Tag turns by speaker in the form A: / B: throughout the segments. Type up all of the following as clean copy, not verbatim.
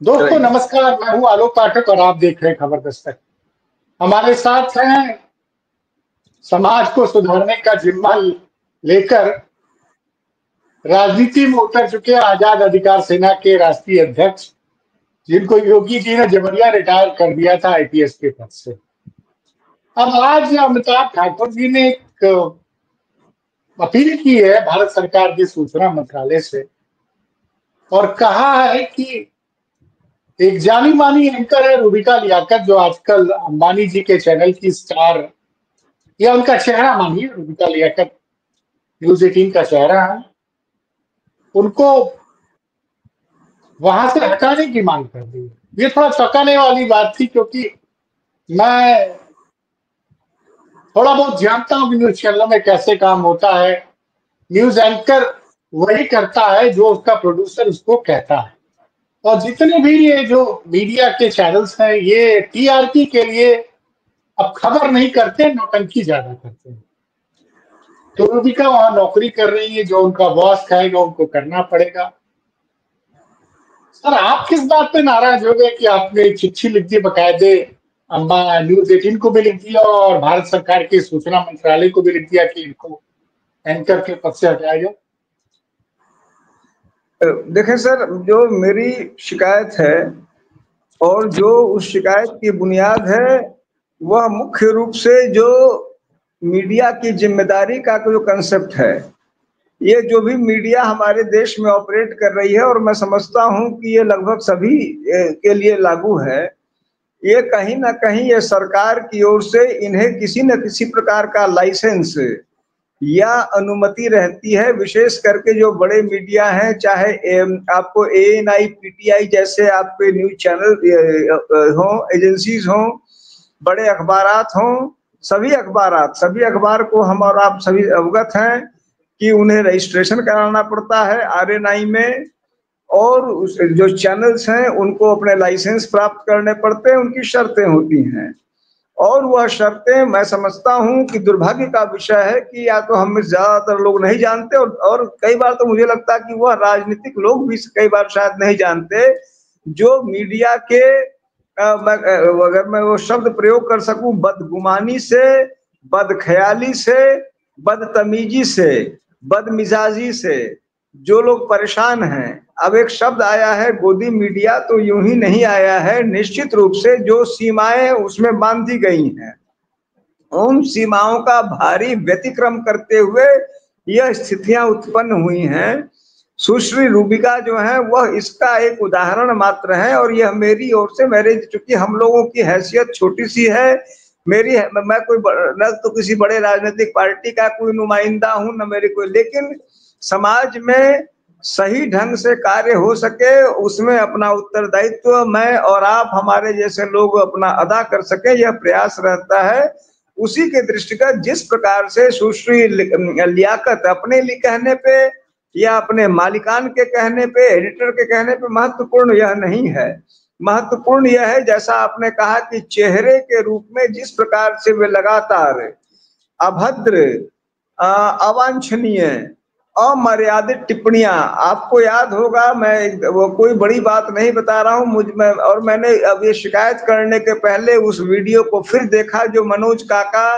A: दोस्तों नमस्कार, मैं हूं आलोक पाठक और आप देख रहे हैं खबर दस्तक। हमारे साथ हैं समाज को सुधारने का जिम्मा लेकर राजनीति में उतर चुके आजाद अधिकार सेना के राष्ट्रीय अध्यक्ष, जिनको योगी जी ने जबरिया रिटायर कर दिया था आईपीएस के पद से। अब आज अमिताभ ठाकुर जी ने एक अपील की है भारत सरकार के सूचना मंत्रालय से और कहा है कि एक जानी मानी एंकर है रूबिका लियाकत, जो आजकल अंबानी जी के चैनल की स्टार या उनका चेहरा मानिए, रूबिका लियाकत न्यूज 18 का चेहरा है, उनको वहां से हटाने की मांग कर दी। ये थोड़ा चौंकाने वाली बात थी, क्योंकि मैं थोड़ा बहुत जानता हूं कि न्यूज चैनलों में कैसे काम होता है। न्यूज एंकर वही करता है जो उसका प्रोड्यूसर उसको कहता है, और जितने भी ये जो मीडिया के चैनल्स हैं, ये टीआरपी के लिए अब खबर नहीं करते, नौटंकी ज्यादा करते हैं। तो रूबिका वहां नौकरी कर रही है, जो उनका बॉस कहेगा उनको करना पड़ेगा। सर, आप किस बात पे नाराज हो गए कि आपने चिट्ठी लिख दी, बकायदे अम्बा न्यूज 18 को भी लिख दिया और भारत सरकार के सूचना मंत्रालय को भी लिख दिया कि इनको एंकर के पद से हटाया जाए?
B: देखें सर, जो मेरी शिकायत है और जो उस शिकायत की बुनियाद है, वह मुख्य रूप से जो मीडिया की जिम्मेदारी का जो कंसेप्ट है, ये जो भी मीडिया हमारे देश में ऑपरेट कर रही है, और मैं समझता हूं कि ये लगभग सभी के लिए लागू है, ये कहीं ना कहीं ये सरकार की ओर से इन्हें किसी न किसी प्रकार का लाइसेंस या अनुमति रहती है। विशेष करके जो बड़े मीडिया हैं, चाहे आपको एएनआई, पीटीआई जैसे आपके न्यूज चैनल हों, एजेंसीज हों, बड़े अखबारात हों, सभी अखबार को हम और आप सभी अवगत हैं कि उन्हें रजिस्ट्रेशन कराना पड़ता है आरएनआई में, और जो चैनल्स हैं उनको अपने लाइसेंस प्राप्त करने पड़ते हैं, उनकी शर्तें होती हैं। और वह शर्तें, मैं समझता हूं कि दुर्भाग्य का विषय है कि या तो हम ज्यादातर लोग नहीं जानते, और कई बार तो मुझे लगता है कि वह राजनीतिक लोग भी कई बार शायद नहीं जानते, जो मीडिया के अगर मैं वो शब्द प्रयोग कर सकूं, बदगुमानी से, बदख्याली से, बदतमीजी से, बदमिजाजी से जो लोग परेशान हैं। अब एक शब्द आया है गोदी मीडिया, तो यूं ही नहीं आया है, निश्चित रूप से जो सीमाएं उसमें बांधी गई हैं, उन सीमाओं का भारी व्यतिक्रम करते हुए यह स्थितियां उत्पन्न हुई हैं। सुश्री रूबिका जो है वह इसका एक उदाहरण मात्र है, और यह मेरी ओर से, मेरे चूंकि हम लोगों की हैसियत छोटी सी है, मैं कोई न तो किसी बड़े राजनीतिक पार्टी का कोई नुमाइंदा हूं, न मेरे कोई, लेकिन समाज में सही ढंग से कार्य हो सके, उसमें अपना उत्तरदायित्व मैं और आप, हमारे जैसे लोग अपना अदा कर सके, यह प्रयास रहता है। उसी के दृष्टिगत जिस प्रकार से सुश्री लियाकत अपने लिए कहने पे या अपने मालिकान के कहने पे, एडिटर के कहने पे महत्वपूर्ण यह नहीं है। महत्वपूर्ण यह है, जैसा आपने कहा कि चेहरे के रूप में जिस प्रकार से वे लगातार अभद्र, अवांछनीय, अमर्यादित टिप्पणियां, आपको याद होगा, मैं वो कोई बड़ी बात नहीं बता रहा हूं, और मैंने अब ये शिकायत करने के पहले उस वीडियो को फिर देखा, जो मनोज काका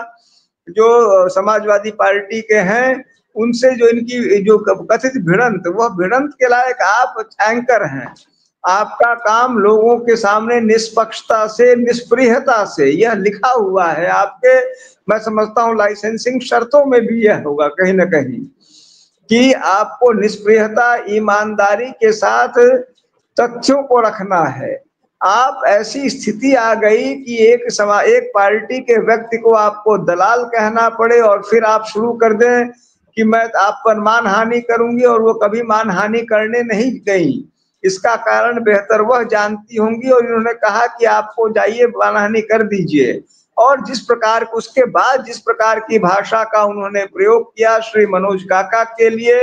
B: जो समाजवादी पार्टी के हैं, उनसे जो इनकी जो कथित भिड़ंत, वह भिड़ंत के लायक आप एंकर हैं। आपका काम लोगों के सामने निष्पक्षता से, निष्प्रियता से, यह लिखा हुआ है आपके, मैं समझता हूं लाइसेंसिंग शर्तों में भी यह होगा कहीं ना कहीं, कि आपको निष्प्रियता, ईमानदारी के साथ तथ्यों को रखना है। आप ऐसी स्थिति आ गई कि एक पार्टी के व्यक्ति को आपको दलाल कहना पड़े, और फिर आप शुरू कर दें कि मैं आप पर मानहानि करूंगी, और वो कभी मानहानि करने नहीं गई। इसका कारण बेहतर वह जानती होंगी, और इन्होंने कहा कि आपको जाइए मानहानि कर दीजिए। और जिस प्रकार, उसके बाद जिस प्रकार की भाषा का उन्होंने प्रयोग किया श्री मनोज काका के लिए,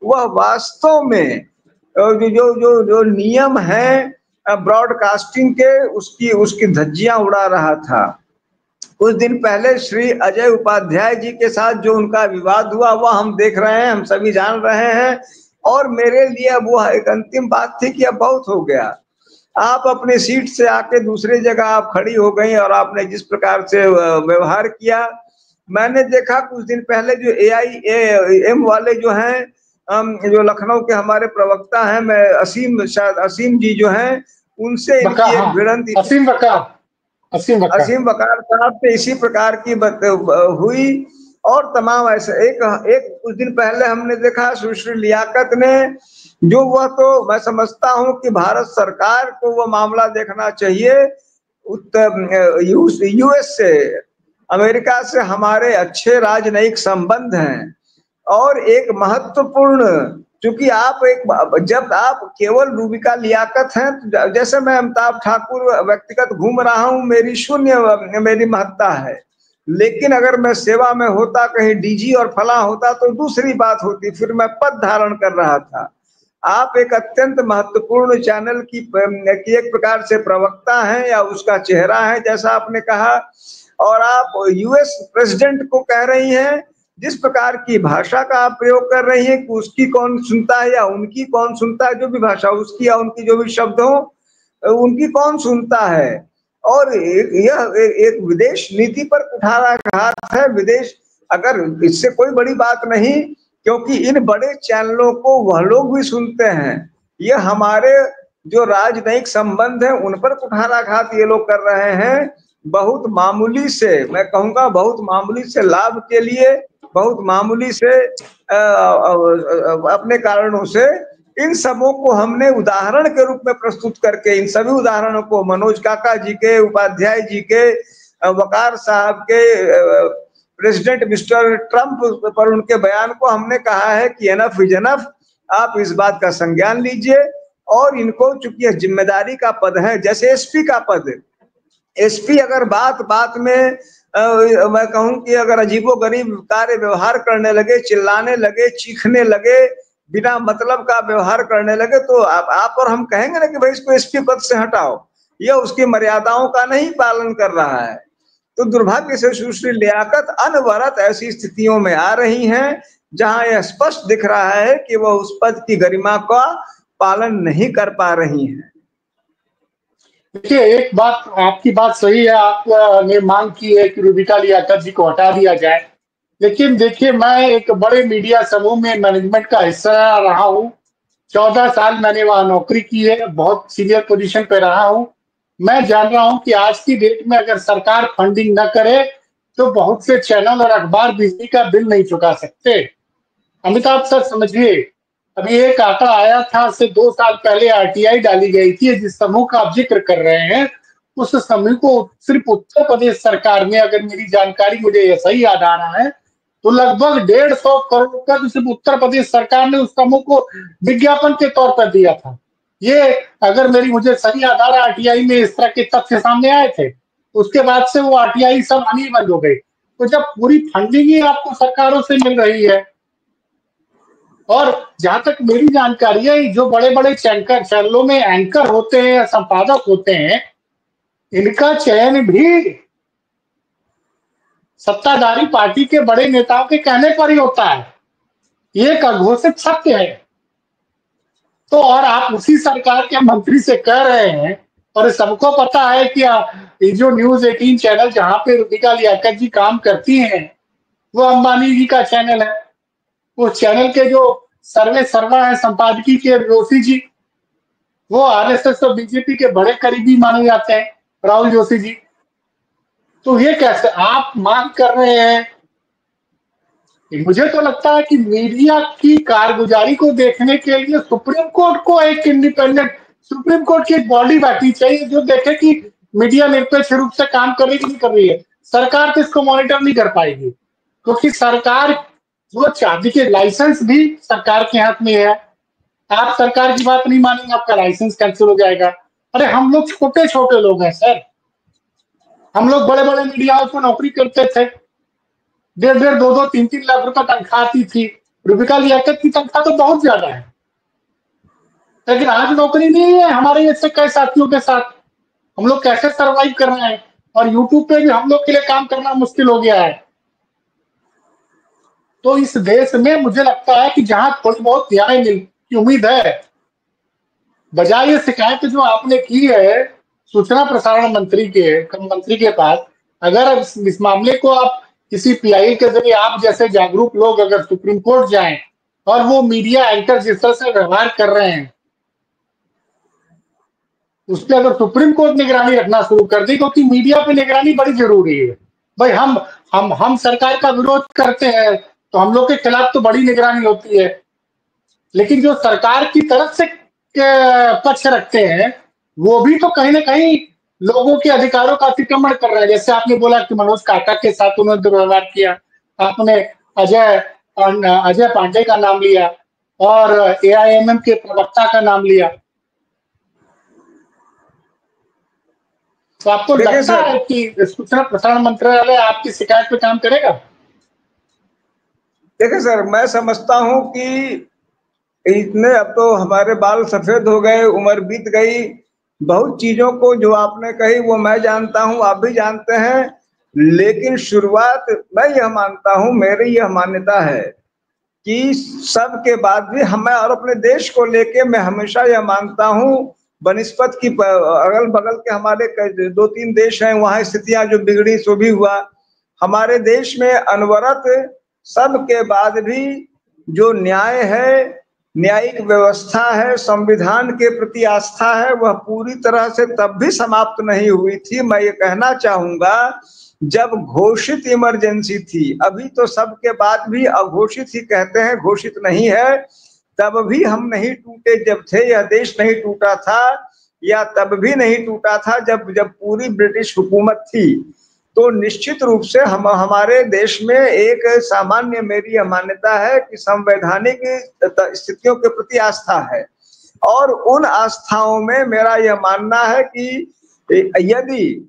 B: वह वास्तव में जो जो जो नियम है ब्रॉडकास्टिंग के, उसकी धज्जियां उड़ा रहा था। कुछ दिन पहले श्री अजय उपाध्याय जी के साथ जो उनका विवाद हुआ, वह हम देख रहे हैं, हम सभी जान रहे हैं, और मेरे लिए अब वह एक अंतिम बात थी कि अब बहुत हो गया। आप अपने सीट से आके दूसरी जगह आप खड़ी हो गई और आपने जिस प्रकार से व्यवहार किया, मैंने देखा कुछ दिन पहले जो AIM वाले जो हैं, जो लखनऊ के हमारे प्रवक्ता हैं, मैं शायद असीम जी जो हैं, उनसे इनकी एक भिड़ंत,
A: असीम
B: वकार साहब से इसी प्रकार की हुई। और तमाम ऐसे एक कुछ दिन पहले हमने देखा सुश्री लियाकत ने, जो वह तो मैं समझता हूं कि भारत सरकार को वह मामला देखना चाहिए। US से, अमेरिका से हमारे अच्छे राजनयिक संबंध हैं और एक महत्वपूर्ण, क्योंकि जब आप केवल रूबिका लियाकत हैं, तो जैसे मैं अमिताभ ठाकुर व्यक्तिगत घूम रहा हूं, मेरी शून्य मेरी महत्ता है, लेकिन अगर मैं सेवा में होता, कहीं DG और फला होता तो दूसरी बात होती, फिर मैं पद धारण कर रहा था। आप एक अत्यंत महत्वपूर्ण चैनल की एक प्रकार से प्रवक्ता हैं या उसका चेहरा है जैसा आपने कहा, और आप US प्रेसिडेंट को कह रही हैं, जिस प्रकार की भाषा का आप प्रयोग कर रही हैं कि उसकी कौन सुनता है या उनकी कौन सुनता है, जो भी भाषा उसकी या उनकी जो भी शब्द हो, उनकी कौन सुनता है। और यह एक विदेश नीति पर कुठाराघात है। विदेश, अगर इससे कोई बड़ी बात नहीं, क्योंकि इन बड़े चैनलों को वह लोग भी सुनते हैं। यह हमारे जो राजनयिक संबंध है उन पर कुठाराघात ये लोग कर रहे हैं, बहुत मामूली से, मैं कहूंगा बहुत मामूली से लाभ के लिए, बहुत मामूली से अपने कारणों से। इन सबों को हमने उदाहरण के रूप में प्रस्तुत करके, इन सभी उदाहरणों को मनोज काका जी के, उपाध्याय जी के, वकार साहब के, प्रेसिडेंट मिस्टर ट्रंप पर उनके बयान को हमने कहा है कि एनफ इज एनफ, आप इस बात का संज्ञान लीजिए। और इनको चूंकि यह जिम्मेदारी का पद है, जैसे SP का पद, SP अगर बात बात में मैं कहूं कि अगर अजीबोगरीब कार्य व्यवहार करने लगे, चिल्लाने लगे, चीखने लगे, बिना मतलब का व्यवहार करने लगे, तो आप और हम कहेंगे ना कि भाई इसको SP पद से हटाओ, यह उसकी मर्यादाओं का नहीं पालन कर रहा है। तो दुर्भाग्य से सुश्री लियाकत अनवरत ऐसी स्थितियों में आ रही हैं जहां यह स्पष्ट दिख रहा है कि वह उस पद की गरिमा का पालन नहीं कर पा रही हैं।
A: देखिए, एक बात, आपकी बात सही है, आपने मांग की है कि रूबिका लियाकत जी को हटा दिया जाए, लेकिन देखिए, मैं एक बड़े मीडिया समूह में मैनेजमेंट का हिस्सा रहा हूँ। 14 साल मैंने वहां नौकरी की है, बहुत सीनियर पोजीशन पे रहा हूँ। मैं जान रहा हूँ कि आज की डेट में अगर सरकार फंडिंग न करे तो बहुत से चैनल और अखबार बिजली का बिल नहीं चुका सकते। अमिताभ सर समझिए, अभी एक आंकड़ा आया था, से 2 साल पहले RTI डाली गई थी, जिस समूह का आप जिक्र कर रहे हैं, उस समूह को सिर्फ उत्तर प्रदेश सरकार ने, अगर मेरी जानकारी मुझे सही याद आ रहा है, तो लगभग 150 करोड़ का सिर्फ उत्तर प्रदेश सरकार ने उस समूह को विज्ञापन के तौर पर दिया था। ये अगर मुझे सही याद आ रहा है, RTI में इस तरह के तथ्य सामने आए थे। उसके बाद से वो RTI सब आनी बंद हो गई। तो जब पूरी फंडिंग ही आपको सरकारों से मिल रही है, और जहां तक मेरी जानकारी है, जो बड़े बड़े चैनलों में एंकर होते हैं या संपादक होते हैं, इनका चयन भी सत्ताधारी पार्टी के बड़े नेताओं के कहने पर ही होता है। ये एक अघोषित सत्य है। तो और आप उसी सरकार के मंत्री से कह रहे हैं, और सबको पता है कि ये जो न्यूज 18 चैनल जहां पे रूबिका लियाकत जी काम करती हैं, वो अंबानी जी का चैनल है। उस चैनल के जो सर्वा है संपादकीय के जोशी जी, वो RSS और BJP के बड़े करीबी माने जाते हैं, राहुल जोशी जी। तो ये कैसे आप मांग कर रहे हैं? मुझे तो लगता है कि मीडिया की कारगुजारी को देखने के लिए सुप्रीम कोर्ट को एक इंडिपेंडेंट, सुप्रीम कोर्ट की एक बॉडी बैठनी चाहिए जो देखे कि मीडिया निरपेक्ष रूप से काम कर रही है कि नहीं कर रही है। सरकार तो इसको मॉनिटर नहीं कर पाएगी, क्योंकि सरकार वो चाहती के लाइसेंस भी सरकार के हाथ में है। आप सरकार की बात नहीं मानेंगे, आपका लाइसेंस कैंसिल हो जाएगा। अरे हम लोग छोटे छोटे लोग हैं सर, हम लोग बड़े बड़े मीडिया हाउस में नौकरी करते थे, 1.5, 2, 3 लाख रुपए तनख्वाह आती थी। रूबिका लियाकत की तनख्वाह तो बहुत ज्यादा है, लेकिन आज नौकरी नहीं है हमारे जैसे कई साथियों के साथ। हम लोग कैसे सरवाइव कर रहे हैं, और यूट्यूब पे भी हम लोग के लिए काम करना मुश्किल हो गया है। तो इस देश में मुझे लगता है कि जहां थोड़ी बहुत न्याय की उम्मीद है, बजाय ये शिकायत जो आपने की है सूचना प्रसारण मंत्री के पास, अगर इस मामले को आप किसी पीआई के जरिए आप जैसे जागरूक लोग अगर सुप्रीम कोर्ट जाएं और वो मीडिया एंकर जिस तरह से व्यवहार कर रहे हैं उस पर अगर सुप्रीम कोर्ट निगरानी रखना शुरू कर दी, क्योंकि मीडिया पे निगरानी बड़ी जरूरी है भाई। हम सरकार का विरोध करते हैं तो हम लोग के खिलाफ तो बड़ी निगरानी होती है, लेकिन जो सरकार की तरफ से पक्ष रखते हैं वो भी तो कहीं ना कहीं लोगों के अधिकारों का अतिक्रमण कर रहे हैं। जैसे आपने बोला कि मनोज काका के साथ उन्होंने दुर्व्यवहार किया, आपने अजय पांडे का नाम लिया और एआईएमएम के प्रवक्ता का नाम लिया, तो आपको लगता है कि सूचना प्रसारण मंत्रालय आपकी शिकायत पे काम करेगा?
B: देखिए सर, मैं समझता हूं कि इतने अब तो हमारे बाल सफेद हो गए, उम्र बीत गई, बहुत चीजों को जो आपने कही वो मैं जानता हूं, आप भी जानते हैं, लेकिन शुरुआत मैं यह मानता हूं, मेरी यह मान्यता है कि सबके बाद भी हमें और अपने देश को लेके मैं हमेशा यह मानता हूं, बनिस्पत की अगल बगल के हमारे 2-3 देश हैं, वहां स्थितियां जो बिगड़ी सो भी हुआ। हमारे देश में अनवरत सबके बाद भी जो न्याय है, न्यायिक व्यवस्था है, संविधान के प्रति आस्था है, वह पूरी तरह से तब भी समाप्त नहीं हुई थी। मैं ये कहना चाहूंगा जब घोषित इमरजेंसी थी, अभी तो सबके बाद भी अघोषित ही कहते हैं, घोषित नहीं है, तब भी हम नहीं टूटे जब थे, यह देश नहीं टूटा था, या तब भी नहीं टूटा था जब पूरी ब्रिटिश हुकूमत थी। तो निश्चित रूप से हम हमारे देश में एक सामान्य मेरी यह मान्यता है कि संवैधानिक स्थितियों के प्रति आस्था है, और उन आस्थाओं में मेरा यह मानना है कि यदि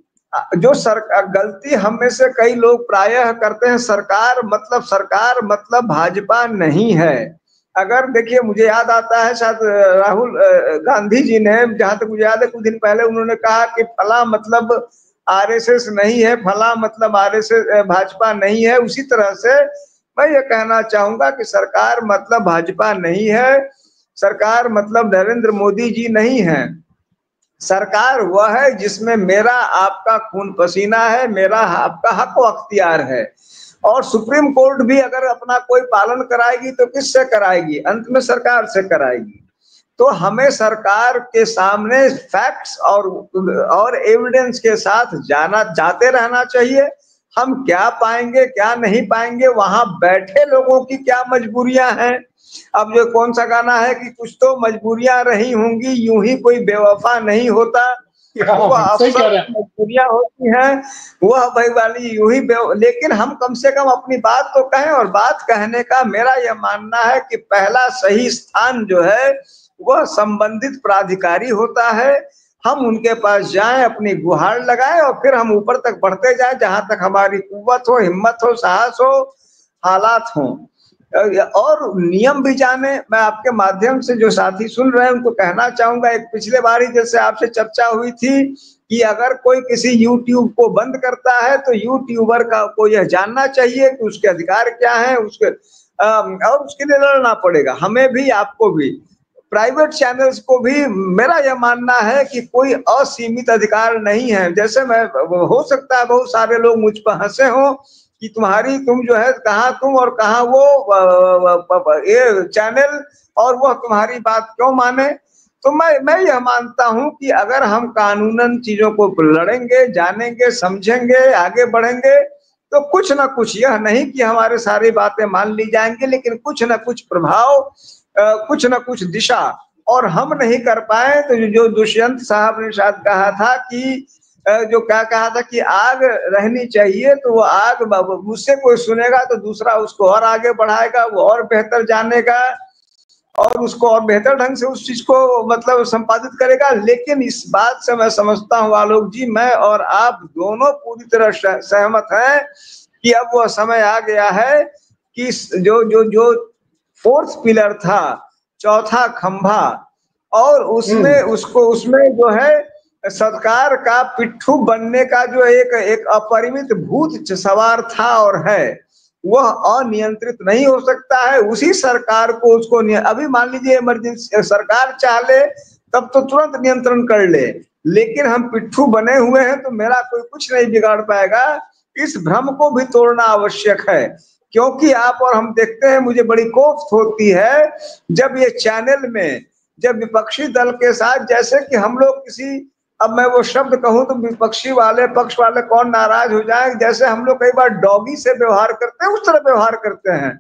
B: जो सरकार गलती हम में से कई लोग प्रायः करते हैं, सरकार मतलब भाजपा नहीं है। अगर देखिए, मुझे याद आता है शायद राहुल गांधी जी ने, जहां तक मुझे याद है, कुछ दिन पहले उन्होंने कहा कि फला मतलब आरएसएस नहीं है, फला मतलब आरएसएस भाजपा नहीं है। उसी तरह से मैं ये कहना चाहूंगा कि सरकार मतलब भाजपा नहीं है, सरकार मतलब नरेंद्र मोदी जी नहीं है। सरकार वह है जिसमें मेरा आपका खून पसीना है, मेरा आपका हक व अख्तियार है। और सुप्रीम कोर्ट भी अगर अपना कोई पालन कराएगी तो किससे कराएगी? अंत में सरकार से कराएगी। तो हमें सरकार के सामने फैक्ट्स और एविडेंस के साथ जाते रहना चाहिए। हम क्या पाएंगे क्या नहीं पाएंगे, वहां बैठे लोगों की क्या मजबूरियां हैं। अब जो कौन सा गाना है कि कुछ तो मजबूरियां रही होंगी, यूं ही कोई बेवफा नहीं होता, वह अफसर मजबूरियां होती हैं, वह भाई वाली यूं ही लेकिन हम कम से कम अपनी बात तो कहें। और बात कहने का मेरा यह मानना है कि पहला सही स्थान जो है वह संबंधित प्राधिकारी होता है। हम उनके पास जाएं, अपनी गुहार लगाएं और फिर हम ऊपर तक बढ़ते जाएं, जहां तक हमारी कुव्वत हो, हिम्मत हो, साहस हो, हालात हो, और नियम भी जाने। मैं आपके माध्यम से जो साथी सुन रहे हैं उनको कहना चाहूंगा, एक पिछले बार ही जैसे आपसे चर्चा हुई थी कि अगर कोई किसी यूट्यूब को बंद करता है तो यूट्यूबर को यह जानना चाहिए कि उसके अधिकार क्या हैं, और उसके लिए लड़ना पड़ेगा, हमें भी आपको भी। प्राइवेट चैनल्स को भी मेरा यह मानना है कि कोई असीमित अधिकार नहीं है। जैसे मैं, हो सकता है बहुत सारे लोग मुझ पर हंसे हो कि तुम जो है कहाँ तुम और कहाँ वो ये चैनल, और वह तुम्हारी बात क्यों माने। तो मैं यह मानता हूं कि अगर हम कानूनन चीजों को लड़ेंगे, जानेंगे, समझेंगे, आगे बढ़ेंगे, तो कुछ ना कुछ, यह नहीं कि हमारे सारी बातें मान ली जाएंगी, लेकिन कुछ ना कुछ प्रभाव, कुछ ना कुछ दिशा। और हम नहीं कर पाए तो जो दुष्यंत साहब ने शायद कहा था कि जो क्या कहा था कि आग रहनी चाहिए, तो वो आग मुझसे कोई सुनेगा तो दूसरा उसको और आगे बढ़ाएगा, वो और बेहतर जानेगा और उसको और बेहतर ढंग से उस चीज को मतलब संपादित करेगा। लेकिन इस बात से मैं समझता हूँ आलोक जी, मैं और आप दोनों पूरी तरह सहमत हैं कि अब वह समय आ गया है कि जो फोर्थ पिलर था, चौथा खंभा, और उसमें जो है सरकार का पिट्ठू बनने का जो एक अपरिमित भूत सवार था और है, वह अनियंत्रित नहीं हो सकता है। उसी सरकार को अभी मान लीजिए इमरजेंसी सरकार चाह ले तब तो तुरंत नियंत्रण कर ले, लेकिन हम पिट्ठू बने हुए हैं तो मेरा कोई कुछ नहीं बिगाड़ पाएगा। इस भ्रम को भी तोड़ना आवश्यक है, क्योंकि आप और हम देखते हैं, मुझे बड़ी कोफ्त होती है जब ये चैनल में, जब विपक्षी दल के साथ, जैसे कि हम लोग किसी, अब मैं वो शब्द कहूं तो विपक्षी वाले, पक्ष वाले कौन नाराज हो जाए, जैसे हम लोग कई बार डॉगी से व्यवहार करते हैं, उस तरह व्यवहार करते हैं।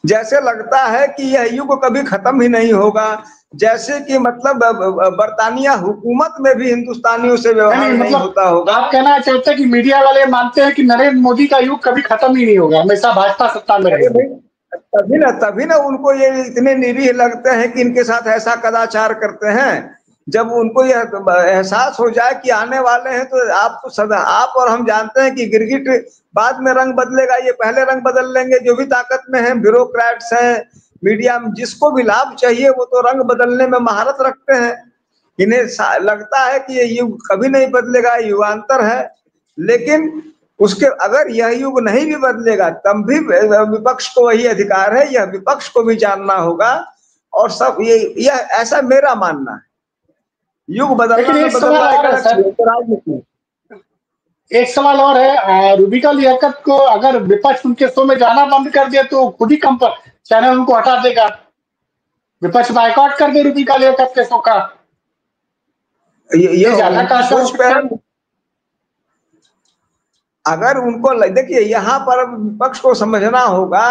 B: जैसे लगता है कि यह युग कभी खत्म ही नहीं होगा, जैसे कि मतलब बरतानिया हुकूमत में भी हिंदुस्तानियों से व्यवहार नहीं होता होगा।
A: आप कहना चाहते हैं कि मीडिया वाले मानते हैं कि नरेंद्र मोदी का युग कभी खत्म ही नहीं होगा, हमेशा भाजपा सत्ता में रहेगी।
B: तभी ना उनको ये इतने निरीह लगते हैं कि इनके साथ ऐसा कदाचार करते हैं। जब उनको यह एहसास हो जाए कि आने वाले हैं, तो आप तो सदा, आप और हम जानते हैं कि गिरगिट बाद में रंग बदलेगा, ये पहले रंग बदल लेंगे। जो भी ताकत में है, ब्यूरोक्रेट्स हैं, मीडिया में जिसको भी लाभ चाहिए वो तो रंग बदलने में महारत रखते हैं। इन्हें लगता है कि ये युग कभी नहीं बदलेगा, युगांतर है। लेकिन उसके अगर यह युग नहीं भी बदलेगा तब भी विपक्ष को वही अधिकार है, यह विपक्ष को भी जानना होगा। और सब यह ऐसा मेरा मानना है, युग बदलना
A: एक सवाल और है, रूबिका लियाकत को अगर विपक्ष उनके शो में जाना बंद कर दिया तो खुद ही चैनल उनको हटा देगा, विपक्ष बायकॉट कर दे रूबिका लियाकत के शो का।
B: ये ज्यादा अगर उनको देखिए, यहाँ पर विपक्ष को समझना होगा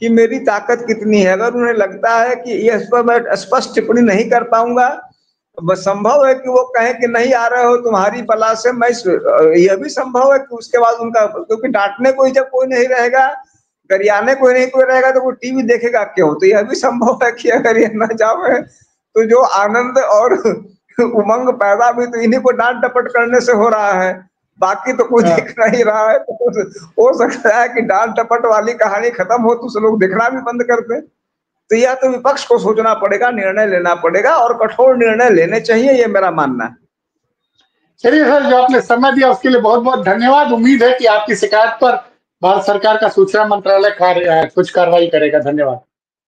B: कि मेरी ताकत कितनी है। अगर उन्हें लगता है कि ये इस पर मैं स्पष्ट टिप्पणी नहीं कर पाऊंगा, बस संभव है कि वो कहें कि नहीं आ रहे हो तुम्हारी बला से मैं, यह भी संभव है कि उसके बाद उनका, क्योंकि डांटने को जब कोई नहीं रहेगा, गरियाने कोई रहेगा, तो वो टीवी देखेगा क्यों। तो यह भी संभव है कि अगर ये न जाओ तो जो आनंद और उमंग पैदा भी तो इन्हीं को डांट डपट करने से हो रहा है, बाकी तो कोई देख नहीं रहा है। तो हो सकता है कि डांट डपट वाली कहानी खत्म हो तो लोग देखना भी बंद कर दें। तो यह तो विपक्ष को सोचना पड़ेगा, निर्णय लेना पड़ेगा, और कठोर निर्णय लेने चाहिए, ये मेरा मानना है।
A: चलिए सर, जो आपने समय दिया उसके लिए बहुत बहुत धन्यवाद। उम्मीद है कि आपकी शिकायत पर भारत सरकार का सूचना मंत्रालय कुछ कार्रवाई करेगा। धन्यवाद।